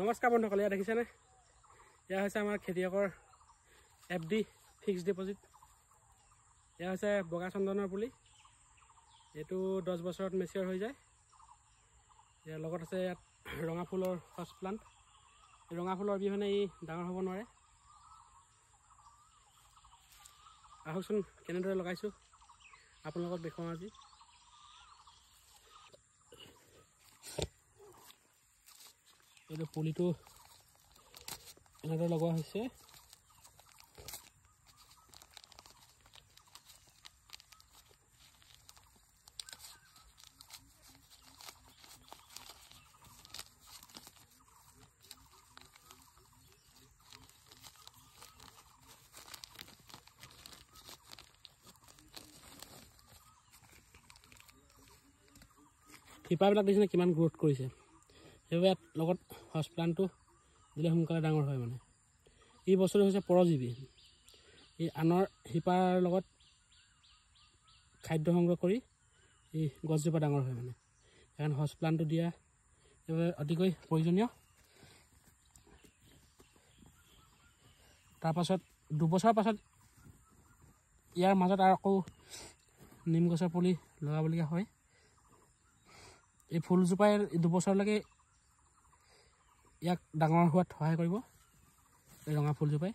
নমস্কাৰ বন্ধুসকল, এয়া দেখিছেনে? এয়া হৈছে আমাৰ খেতিয়কৰ FD ফিক্সড ডিপজিট। এয়া হৈছে বগা চন্দনৰ পুলি। এইটো 10 বছৰত মেচিয়ৰ হৈ যায়। ইয়াৰ লগত আছে ইয়াত ৰঙা ফুলৰ ফাৰ্ষ্ট প্লান্ট। ৰঙা ফুলৰ অবিহনে ই ডাঙৰ হ'ব নোৱাৰে। আহকচোন কেনেদৰে লগাইছোঁ আপোনালোকক দেখুৱাওঁ আজি। এইটো পুলিটো এনেদৰে লগোৱা হৈছে। শিপাবিলাক দেখিছেনে কিমান গ্ৰোথ কৰিছে। সেইবাবে ইয়াত লগত ফাৰ্ষ্ট প্লান্টটো দিলে সোনকালে ডাঙৰ হয়। মানে এই বস্তুটো হৈছে পৰজীৱী। এই আনৰ শিপাৰ লগত খাদ্য সংগ্ৰহ কৰি এই গছজোপা ডাঙৰ হয়। মানে সেইকাৰণে ফাৰ্ষ্ট প্লান্টটো দিয়া সেইবাবে অতিকৈ প্ৰয়োজনীয়। তাৰপাছত 2 বছৰৰ পাছত ইয়াৰ মাজত আৰু আকৌ নিম গছৰ পুলি লগাবলগীয়া হয়। এই ফুলজোপাই 2 বছৰলৈকে ইয়াক ডাঙৰ হোৱাত সহায় কৰিব, এই ৰঙা ফুলজোপাই।